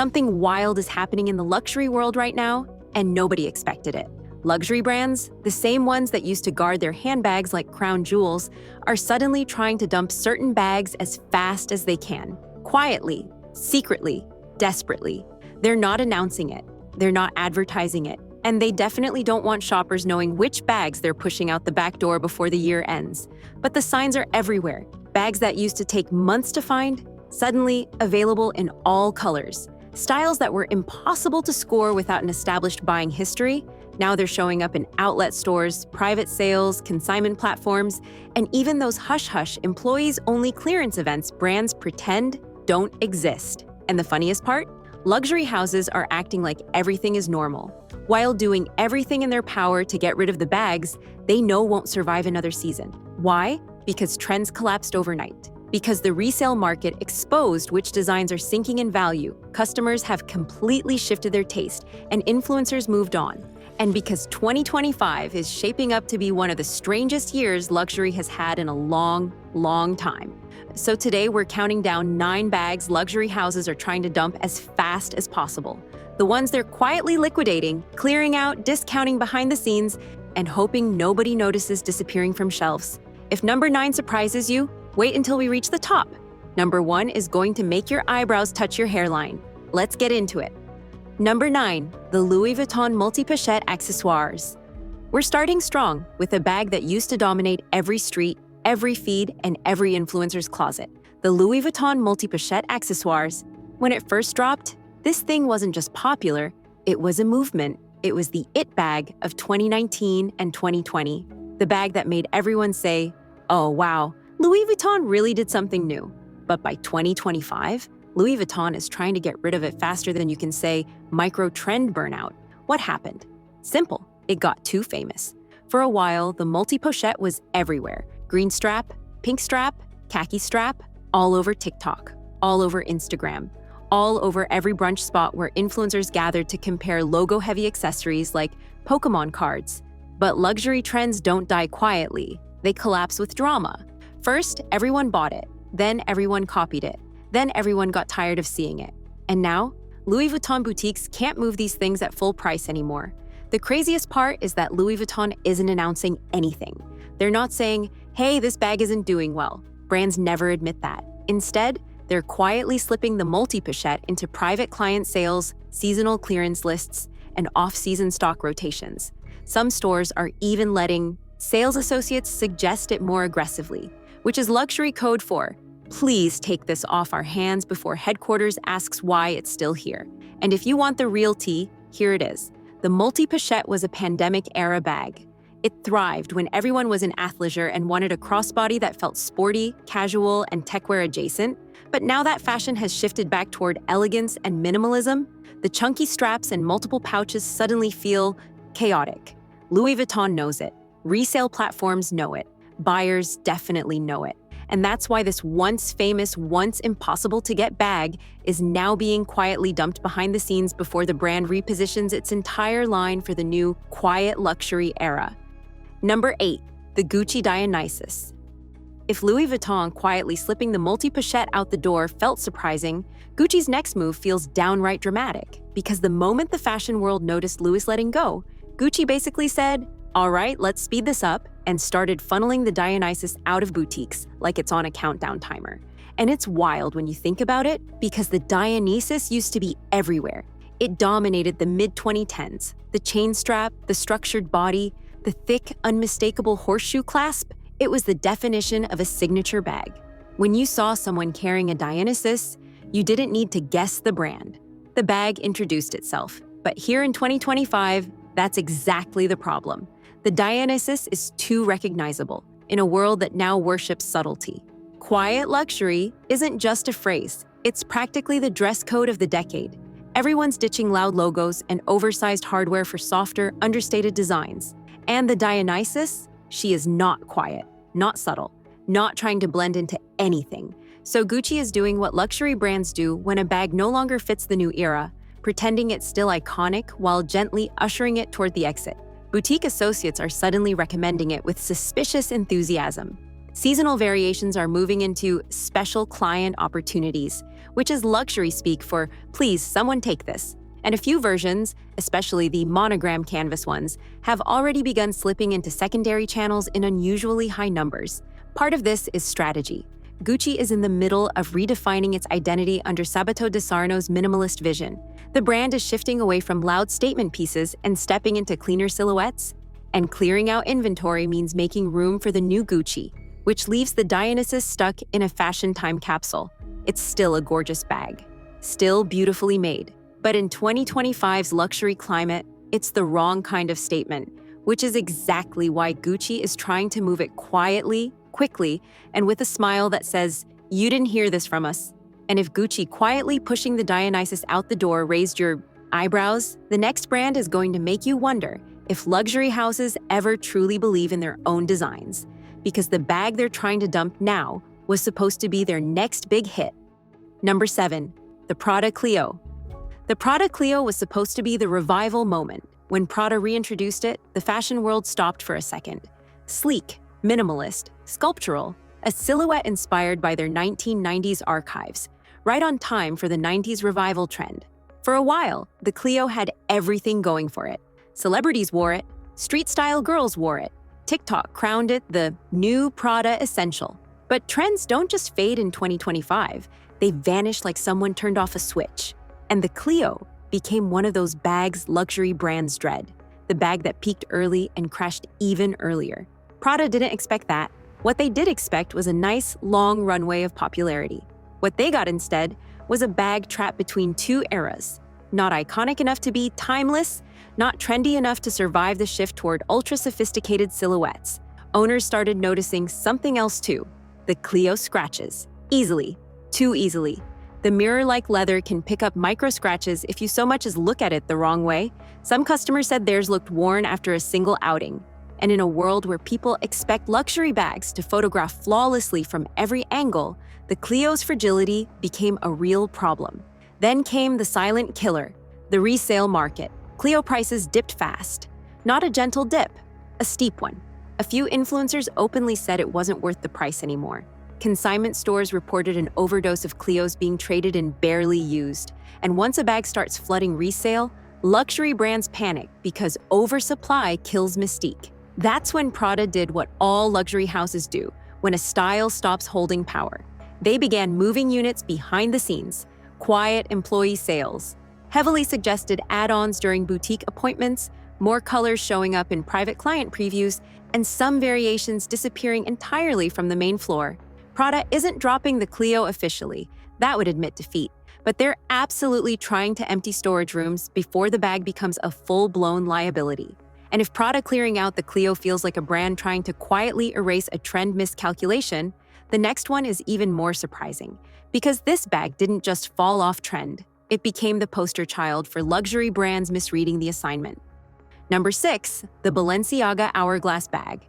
Something wild is happening in the luxury world right now, and nobody expected it. Luxury brands, the same ones that used to guard their handbags like crown jewels, are suddenly trying to dump certain bags as fast as they can. Quietly, secretly, desperately. They're not announcing it. They're not advertising it. And they definitely don't want shoppers knowing which bags they're pushing out the back door before the year ends. But the signs are everywhere. Bags that used to take months to find, suddenly available in all colors. Styles that were impossible to score without an established buying history, now they're showing up in outlet stores, private sales, consignment platforms, and even those hush-hush employees-only clearance events brands pretend don't exist. And the funniest part? Luxury houses are acting like everything is normal. While doing everything in their power to get rid of the bags they know won't survive another season. Why? Because trends collapsed overnight. Because the resale market exposed which designs are sinking in value, customers have completely shifted their taste, and influencers moved on. And because 2025 is shaping up to be one of the strangest years luxury has had in a long, long time. So today we're counting down 9 bags luxury houses are trying to dump as fast as possible. The ones they're quietly liquidating, clearing out, discounting behind the scenes, and hoping nobody notices disappearing from shelves. If number 9 surprises you, wait until we reach the top. Number 1 is going to make your eyebrows touch your hairline. Let's get into it. Number 9, the Louis Vuitton multi-pochette accessoires. We're starting strong with a bag that used to dominate every street, every feed, and every influencer's closet. The Louis Vuitton multi-pochette accessoires. When it first dropped, this thing wasn't just popular, it was a movement. It was the it bag of 2019 and 2020. The bag that made everyone say, "Oh wow, Louis Vuitton really did something new." But by 2025, Louis Vuitton is trying to get rid of it faster than you can say micro-trend burnout. What happened? Simple. It got too famous. For a while, the multi-pochette was everywhere. Green strap, pink strap, khaki strap, all over TikTok, all over Instagram, all over every brunch spot where influencers gathered to compare logo-heavy accessories like Pokemon cards. But luxury trends don't die quietly. They collapse with drama. First, everyone bought it. Then everyone copied it. Then everyone got tired of seeing it. And now, Louis Vuitton boutiques can't move these things at full price anymore. The craziest part is that Louis Vuitton isn't announcing anything. They're not saying, "Hey, this bag isn't doing well." Brands never admit that. Instead, they're quietly slipping the multi-pochette into private client sales, seasonal clearance lists, and off-season stock rotations. Some stores are even letting sales associates suggest it more aggressively, which is luxury code for, "Please take this off our hands before headquarters asks why it's still here." And if you want the real tea, here it is. The multi-pochette was a pandemic-era bag. It thrived when everyone was in athleisure and wanted a crossbody that felt sporty, casual, and techwear adjacent. But now that fashion has shifted back toward elegance and minimalism, the chunky straps and multiple pouches suddenly feel chaotic. Louis Vuitton knows it. Resale platforms know it. Buyers definitely know it. And that's why this once famous, once impossible to get bag is now being quietly dumped behind the scenes before the brand repositions its entire line for the new quiet luxury era. Number 8, the Gucci Dionysus. If Louis Vuitton quietly slipping the multi-pochette out the door felt surprising, Gucci's next move feels downright dramatic. Because the moment the fashion world noticed Louis letting go, Gucci basically said, "All right, let's speed this up," and started funneling the Dionysus out of boutiques like it's on a countdown timer. And it's wild when you think about it, because the Dionysus used to be everywhere. It dominated the mid-2010s. The chain strap, the structured body, the thick, unmistakable horseshoe clasp, it was the definition of a signature bag. When you saw someone carrying a Dionysus, you didn't need to guess the brand. The bag introduced itself. But here in 2025, that's exactly the problem. The Dionysus is too recognizable in a world that now worships subtlety. Quiet luxury isn't just a phrase. It's practically the dress code of the decade. Everyone's ditching loud logos and oversized hardware for softer, understated designs. And the Dionysus, she is not quiet, not subtle, not trying to blend into anything. So Gucci is doing what luxury brands do when a bag no longer fits the new era, pretending it's still iconic while gently ushering it toward the exit. Boutique associates are suddenly recommending it with suspicious enthusiasm. Seasonal variations are moving into special client opportunities, which is luxury speak for "please, someone take this." And a few versions, especially the monogram canvas ones, have already begun slipping into secondary channels in unusually high numbers. Part of this is strategy. Gucci is in the middle of redefining its identity under Sabato De Sarno's minimalist vision. The brand is shifting away from loud statement pieces and stepping into cleaner silhouettes. And clearing out inventory means making room for the new Gucci, which leaves the Dionysus stuck in a fashion time capsule. It's still a gorgeous bag, still beautifully made. But in 2025's luxury climate, it's the wrong kind of statement, which is exactly why Gucci is trying to move it quietly, quickly, and with a smile that says, "You didn't hear this from us." And if Gucci quietly pushing the Dionysus out the door raised your eyebrows, the next brand is going to make you wonder if luxury houses ever truly believe in their own designs, because the bag they're trying to dump now was supposed to be their next big hit. Number 7, the Prada Clio. The Prada Clio was supposed to be the revival moment. When Prada reintroduced it, the fashion world stopped for a second. Sleek, minimalist, sculptural, a silhouette inspired by their 1990s archives, right on time for the 90s revival trend. For a while, the Clio had everything going for it. Celebrities wore it, street-style girls wore it, TikTok crowned it the new Prada essential. But trends don't just fade in 2025, they vanish like someone turned off a switch. And the Clio became one of those bags luxury brands dread, the bag that peaked early and crashed even earlier. Prada didn't expect that. What they did expect was a nice, long runway of popularity. What they got instead was a bag trapped between two eras, not iconic enough to be timeless, not trendy enough to survive the shift toward ultra-sophisticated silhouettes. Owners started noticing something else too. The Clio scratches. Easily. Too easily. The mirror-like leather can pick up micro scratches if you so much as look at it the wrong way. Some customers said theirs looked worn after a single outing. And in a world where people expect luxury bags to photograph flawlessly from every angle, the Clio's fragility became a real problem. Then came the silent killer, the resale market. Clio prices dipped fast. Not a gentle dip, a steep one. A few influencers openly said it wasn't worth the price anymore. Consignment stores reported an overdose of Clios being traded and barely used. And once a bag starts flooding resale, luxury brands panic because oversupply kills mystique. That's when Prada did what all luxury houses do, when a style stops holding power. They began moving units behind the scenes, quiet employee sales, heavily suggested add-ons during boutique appointments, more colors showing up in private client previews, and some variations disappearing entirely from the main floor. Prada isn't dropping the Clio officially. That would admit defeat. But they're absolutely trying to empty storage rooms before the bag becomes a full-blown liability. And if Prada clearing out the Clio feels like a brand trying to quietly erase a trend miscalculation, the next one is even more surprising. Because this bag didn't just fall off trend. It became the poster child for luxury brands misreading the assignment. Number 6, the Balenciaga Hourglass Bag.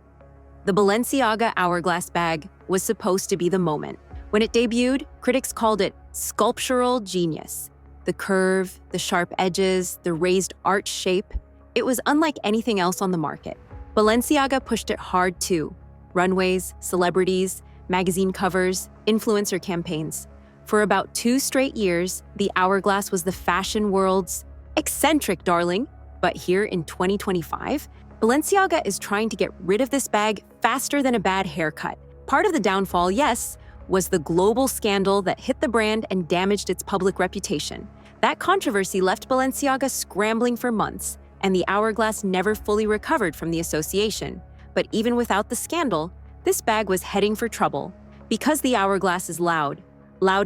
The Balenciaga Hourglass Bag was supposed to be the moment. When it debuted, critics called it sculptural genius. The curve, the sharp edges, the raised arch shape. It was unlike anything else on the market. Balenciaga pushed it hard too. Runways, celebrities, magazine covers, influencer campaigns. For about 2 straight years, the Hourglass was the fashion world's eccentric darling. But here in 2025, Balenciaga is trying to get rid of this bag faster than a bad haircut. Part of the downfall, yes, was the global scandal that hit the brand and damaged its public reputation. That controversy left Balenciaga scrambling for months, and the Hourglass never fully recovered from the association. But even without the scandal, this bag was heading for trouble. Because the Hourglass is loud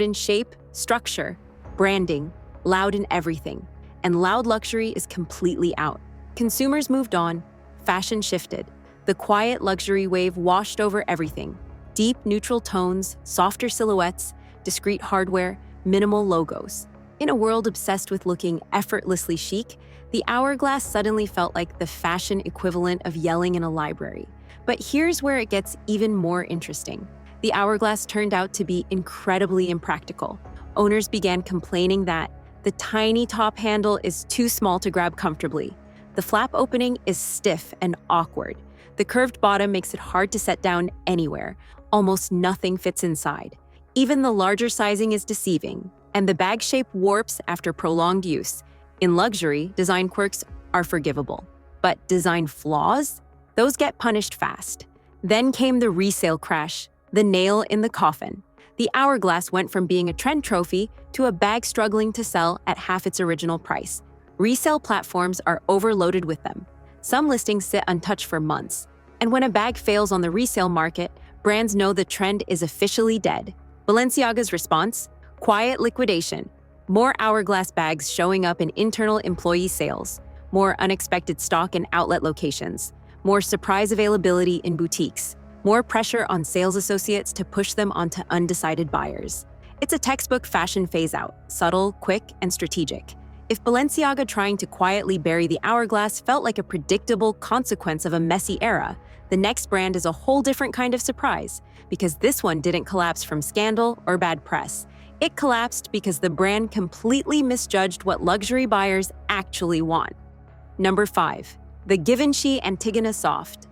in shape, structure, branding, loud in everything. And loud luxury is completely out. Consumers moved on, fashion shifted. The quiet luxury wave washed over everything. Deep neutral tones, softer silhouettes, discreet hardware, minimal logos. In a world obsessed with looking effortlessly chic, the Hourglass suddenly felt like the fashion equivalent of yelling in a library. But here's where it gets even more interesting. The Hourglass turned out to be incredibly impractical. Owners began complaining that the tiny top handle is too small to grab comfortably. The flap opening is stiff and awkward. The curved bottom makes it hard to set down anywhere. Almost nothing fits inside. Even the larger sizing is deceiving. and the bag shape warps after prolonged use. In luxury, design quirks are forgivable. But design flaws? Those get punished fast. Then came the resale crash, the nail in the coffin. The hourglass went from being a trend trophy to a bag struggling to sell at half its original price. Resale platforms are overloaded with them. Some listings sit untouched for months. And when a bag fails on the resale market, brands know the trend is officially dead. Balenciaga's response? Quiet liquidation. More hourglass bags showing up in internal employee sales. More unexpected stock in outlet locations. More surprise availability in boutiques. More pressure on sales associates to push them onto undecided buyers. It's a textbook fashion phase-out, subtle, quick, and strategic. If Balenciaga trying to quietly bury the hourglass felt like a predictable consequence of a messy era, the next brand is a whole different kind of surprise, because this one didn't collapse from scandal or bad press. It collapsed because the brand completely misjudged what luxury buyers actually want. Number 5. The Givenchy Antigona Soft.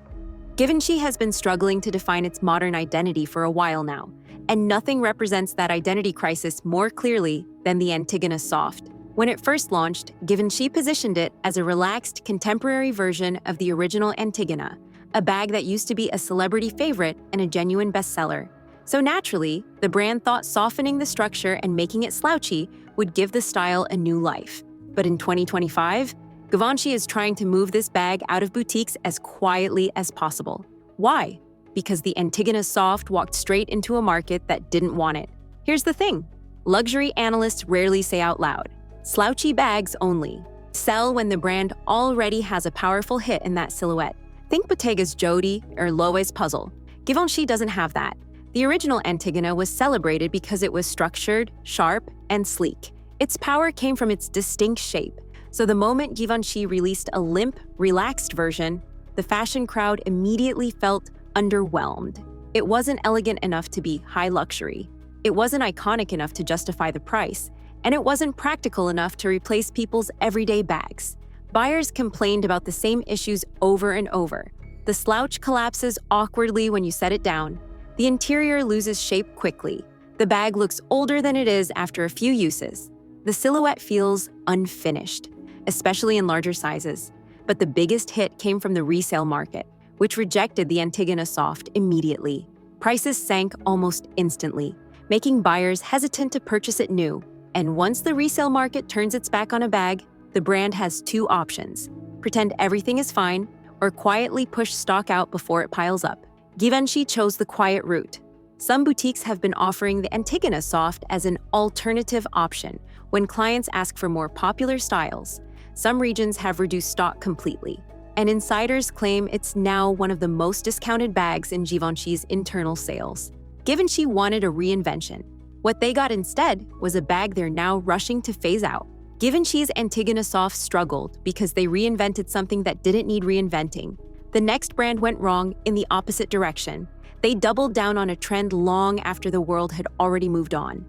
Givenchy has been struggling to define its modern identity for a while now, and nothing represents that identity crisis more clearly than the Antigona Soft. When it first launched, Givenchy positioned it as a relaxed, contemporary version of the original Antigona, a bag that used to be a celebrity favorite and a genuine bestseller. So naturally, the brand thought softening the structure and making it slouchy would give the style a new life. But in 2025, Givenchy is trying to move this bag out of boutiques as quietly as possible. Why? Because the Antigona Soft walked straight into a market that didn't want it. Here's the thing. Luxury analysts rarely say out loud, slouchy bags only. Sell when the brand already has a powerful hit in that silhouette. Think Bottega's Jody or Loewe's Puzzle. Givenchy doesn't have that. The original Antigona was celebrated because it was structured, sharp, and sleek. Its power came from its distinct shape. So the moment Givenchy released a limp, relaxed version, the fashion crowd immediately felt underwhelmed. It wasn't elegant enough to be high luxury. It wasn't iconic enough to justify the price. And it wasn't practical enough to replace people's everyday bags. Buyers complained about the same issues over and over. The slouch collapses awkwardly when you set it down. The interior loses shape quickly. The bag looks older than it is after a few uses. The silhouette feels unfinished, especially in larger sizes. But the biggest hit came from the resale market, which rejected the Antigona Soft immediately. Prices sank almost instantly, making buyers hesitant to purchase it new. And once the resale market turns its back on a bag, the brand has two options: pretend everything is fine, or quietly push stock out before it piles up. Givenchy chose the quiet route. Some boutiques have been offering the Antigona Soft as an alternative option when clients ask for more popular styles. Some regions have reduced stock completely, and insiders claim it's now one of the most discounted bags in Givenchy's internal sales. Givenchy wanted a reinvention. What they got instead was a bag they're now rushing to phase out. Givenchy's Antigona Soft struggled because they reinvented something that didn't need reinventing. The next brand went wrong in the opposite direction. They doubled down on a trend long after the world had already moved on.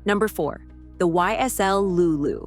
Number 4. The YSL Lulu.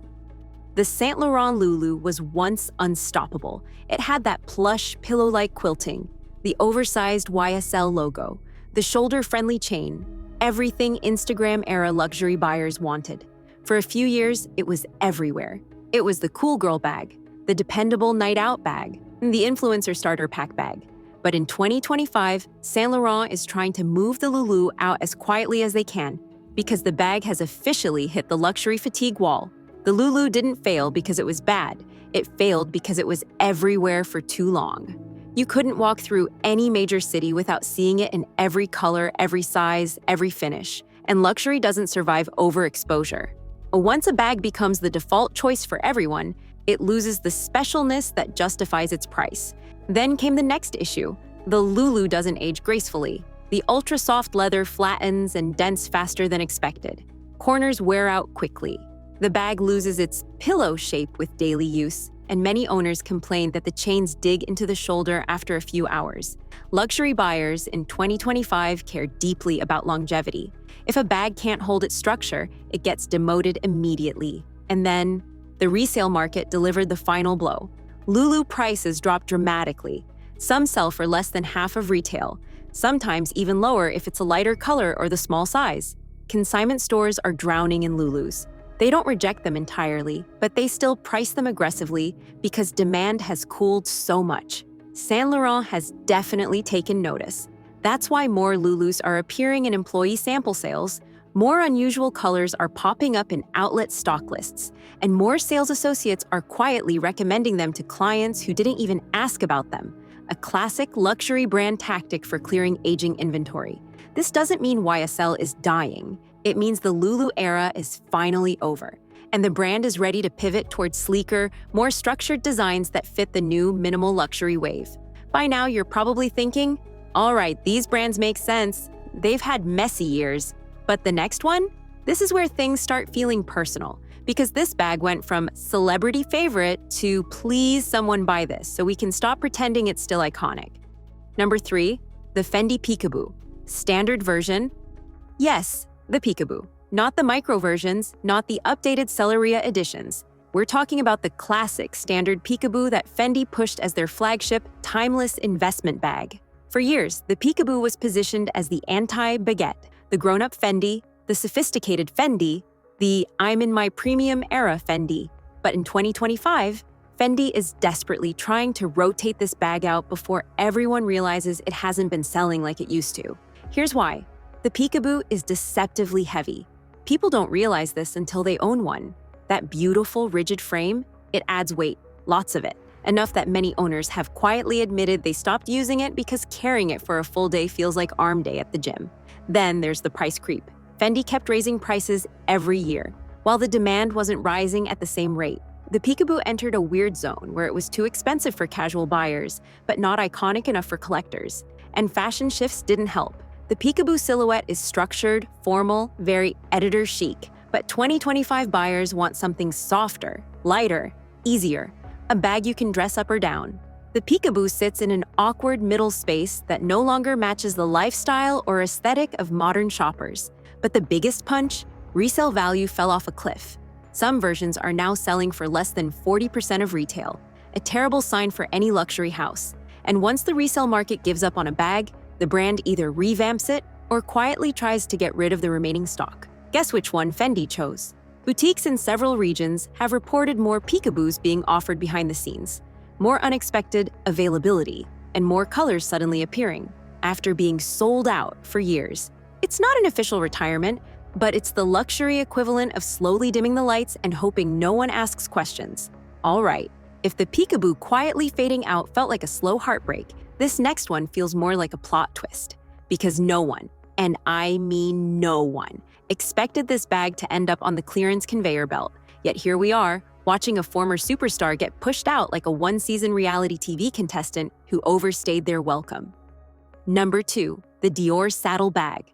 The Saint Laurent Lulu was once unstoppable. It had that plush, pillow-like quilting, the oversized YSL logo, the shoulder-friendly chain, everything Instagram-era luxury buyers wanted. For a few years, it was everywhere. It was the cool girl bag, the dependable night-out bag, and the influencer starter pack bag. But in 2025, Saint Laurent is trying to move the Lulu out as quietly as they can, because the bag has officially hit the luxury fatigue wall. The Lulu didn't fail because it was bad. It failed because it was everywhere for too long. You couldn't walk through any major city without seeing it in every color, every size, every finish. And luxury doesn't survive overexposure. Once a bag becomes the default choice for everyone, it loses the specialness that justifies its price. Then came the next issue. The Lulu doesn't age gracefully. The ultra-soft leather flattens and dents faster than expected. Corners wear out quickly. The bag loses its pillow shape with daily use, and many owners complain that the chains dig into the shoulder after a few hours. Luxury buyers in 2025 care deeply about longevity. If a bag can't hold its structure, it gets demoted immediately. And then, the resale market delivered the final blow. Lulu prices dropped dramatically. Some sell for less than half of retail, sometimes even lower if it's a lighter color or the small size. consignment stores are drowning in Lulus. They don't reject them entirely, but they still price them aggressively because demand has cooled so much. Saint Laurent has definitely taken notice. That's why more Lulus are appearing in employee sample sales, more unusual colors are popping up in outlet stock lists, and more sales associates are quietly recommending them to clients who didn't even ask about them. A classic luxury brand tactic for clearing aging inventory. This doesn't mean YSL is dying. It means the Lulu era is finally over, and the brand is ready to pivot towards sleeker, more structured designs that fit the new minimal luxury wave. By now, you're probably thinking, all right, these brands make sense. They've had messy years. But the next one? This is where things start feeling personal, because this bag went from celebrity favorite to please someone buy this so we can stop pretending it's still iconic. Number 3, the Fendi Peekaboo. Standard version? Yes, the Peekaboo. Not the micro versions, not the updated Celeria editions. We're talking about the classic standard Peekaboo that Fendi pushed as their flagship, timeless investment bag. For years, the Peekaboo was positioned as the anti-baguette, the grown-up Fendi, the sophisticated Fendi, the I'm in my premium era Fendi. But in 2025, Fendi is desperately trying to rotate this bag out before everyone realizes it hasn't been selling like it used to. Here's why. The Peekaboo is deceptively heavy. People don't realize this until they own one. That beautiful, rigid frame, it adds weight, lots of it. Enough that many owners have quietly admitted they stopped using it because carrying it for a full day feels like arm day at the gym. Then there's the price creep. Fendi kept raising prices every year, while the demand wasn't rising at the same rate. The Peekaboo entered a weird zone where it was too expensive for casual buyers, but not iconic enough for collectors. And fashion shifts didn't help. The Peekaboo silhouette is structured, formal, very editor chic, but 2025 buyers want something softer, lighter, easier, a bag you can dress up or down. The Peekaboo sits in an awkward middle space that no longer matches the lifestyle or aesthetic of modern shoppers. But the biggest punch? Resale value fell off a cliff. Some versions are now selling for less than 40% of retail, a terrible sign for any luxury house. And once the resale market gives up on a bag, the brand either revamps it or quietly tries to get rid of the remaining stock. Guess which one Fendi chose? Boutiques in several regions have reported more Peekaboos being offered behind the scenes, more unexpected availability, and more colors suddenly appearing after being sold out for years. It's not an official retirement, but it's the luxury equivalent of slowly dimming the lights and hoping no one asks questions. All right, if the Peekaboo quietly fading out felt like a slow heartbreak, this next one feels more like a plot twist. Because no one, and I mean no one, expected this bag to end up on the clearance conveyor belt. Yet here we are, watching a former superstar get pushed out like a one-season reality TV contestant who overstayed their welcome. Number 2, the Dior Saddle Bag.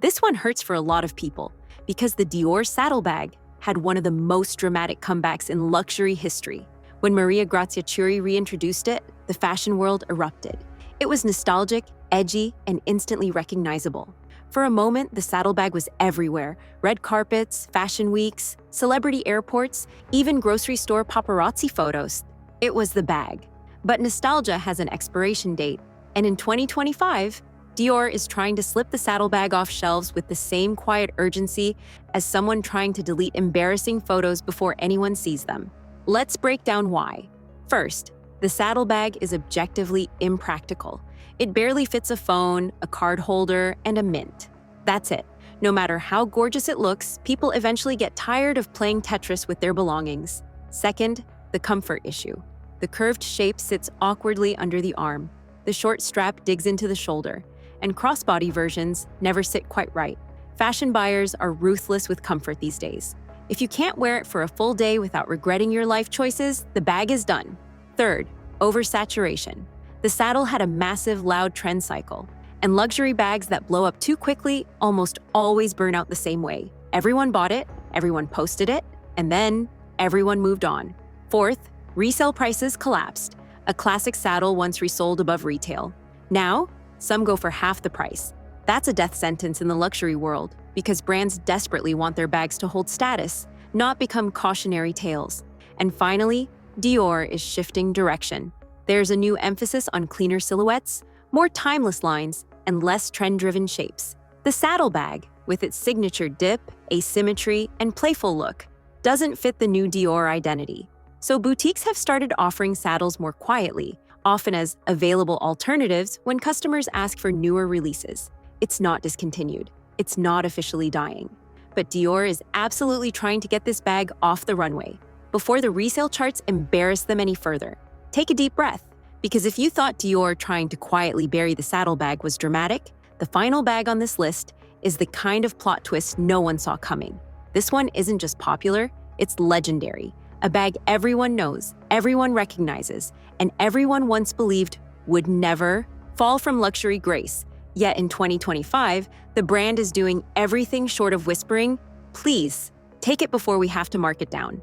This one hurts for a lot of people because the Dior Saddle Bag had one of the most dramatic comebacks in luxury history. When Maria Grazia Chiuri reintroduced it, the fashion world erupted. It was nostalgic, edgy, and instantly recognizable. For a moment, the saddlebag was everywhere. Red carpets, fashion weeks, celebrity airports, even grocery store paparazzi photos. It was the bag. But nostalgia has an expiration date, and in 2025, Dior is trying to slip the saddlebag off shelves with the same quiet urgency as someone trying to delete embarrassing photos before anyone sees them. Let's break down why. First, the saddlebag is objectively impractical. It barely fits a phone, a card holder, and a mint. That's it. No matter how gorgeous it looks, people eventually get tired of playing Tetris with their belongings. Second, the comfort issue. The curved shape sits awkwardly under the arm. The short strap digs into the shoulder, and crossbody versions never sit quite right. Fashion buyers are ruthless with comfort these days. If you can't wear it for a full day without regretting your life choices, the bag is done. Third, oversaturation. The saddle had a massive, loud trend cycle, and luxury bags that blow up too quickly almost always burn out the same way. Everyone bought it, everyone posted it, and then everyone moved on. Fourth, resale prices collapsed. A classic saddle once resold above retail. Now, some go for half the price. That's a death sentence in the luxury world because brands desperately want their bags to hold status, not become cautionary tales. And finally, Dior is shifting direction. There's a new emphasis on cleaner silhouettes, more timeless lines, and less trend-driven shapes. The saddle bag, with its signature dip, asymmetry, and playful look, doesn't fit the new Dior identity. So boutiques have started offering saddles more quietly, often as available alternatives when customers ask for newer releases. It's not discontinued. It's not officially dying. But Dior is absolutely trying to get this bag off the runway before the resale charts embarrass them any further. Take a deep breath, because if you thought Dior trying to quietly bury the saddlebag was dramatic, the final bag on this list is the kind of plot twist no one saw coming. This one isn't just popular, it's legendary. A bag everyone knows, everyone recognizes, and everyone once believed would never fall from luxury grace. Yet in 2025, the brand is doing everything short of whispering, "Please, take it before we have to mark it down."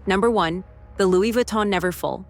Number 1, the Louis Vuitton Neverfull.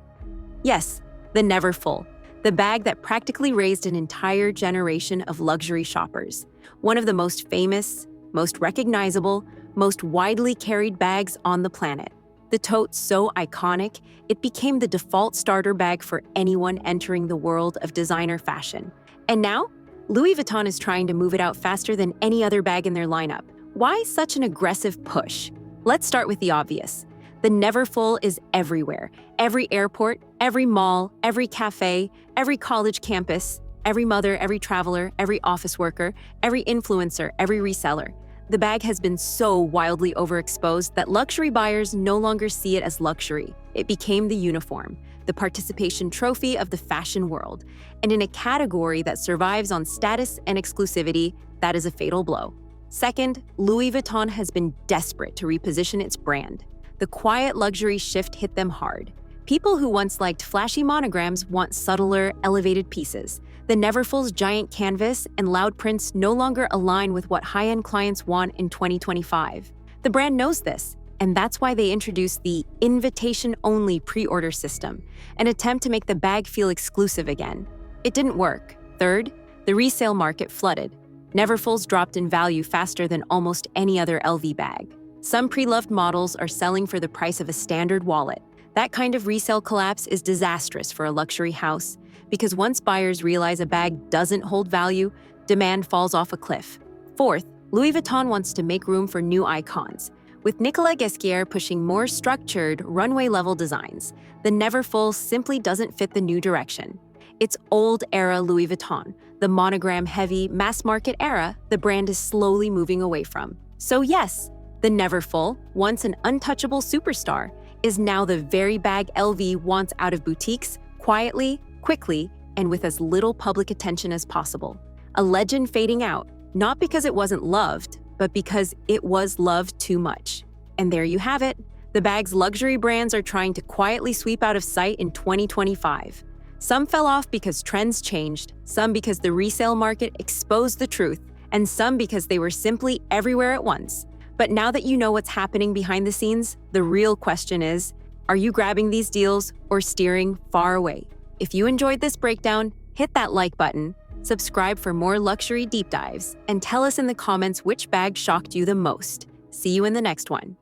Yes, the Neverfull, the bag that practically raised an entire generation of luxury shoppers. One of the most famous, most recognizable, most widely carried bags on the planet. The tote so iconic, it became the default starter bag for anyone entering the world of designer fashion. And now, Louis Vuitton is trying to move it out faster than any other bag in their lineup. Why such an aggressive push? Let's start with the obvious. The Neverfull is everywhere. Every airport, every mall, every cafe, every college campus, every mother, every traveler, every office worker, every influencer, every reseller. The bag has been so wildly overexposed that luxury buyers no longer see it as luxury. It became the uniform, the participation trophy of the fashion world. And in a category that survives on status and exclusivity, that is a fatal blow. Second, Louis Vuitton has been desperate to reposition its brand. The quiet luxury shift hit them hard. People who once liked flashy monograms want subtler, elevated pieces. The Neverfull's giant canvas and loud prints no longer align with what high-end clients want in 2025. The brand knows this, and that's why they introduced the invitation-only pre-order system, an attempt to make the bag feel exclusive again. It didn't work. Third, the resale market flooded. Neverfulls dropped in value faster than almost any other LV bag. Some pre-loved models are selling for the price of a standard wallet. That kind of resale collapse is disastrous for a luxury house, because once buyers realize a bag doesn't hold value, demand falls off a cliff. Fourth, Louis Vuitton wants to make room for new icons. With Nicolas Ghesquière pushing more structured, runway-level designs, the Neverfull simply doesn't fit the new direction. It's old-era Louis Vuitton, the monogram-heavy, mass-market era the brand is slowly moving away from. So yes, the Neverfull, once an untouchable superstar, is now the very bag LV wants out of boutiques, quietly, quickly, and with as little public attention as possible. A legend fading out, not because it wasn't loved, but because it was loved too much. And there you have it. The bag's luxury brands are trying to quietly sweep out of sight in 2025. Some fell off because trends changed, some because the resale market exposed the truth, and some because they were simply everywhere at once. But now that you know what's happening behind the scenes, the real question is, are you grabbing these deals or steering far away? If you enjoyed this breakdown, hit that like button, subscribe for more luxury deep dives, and tell us in the comments which bag shocked you the most. See you in the next one.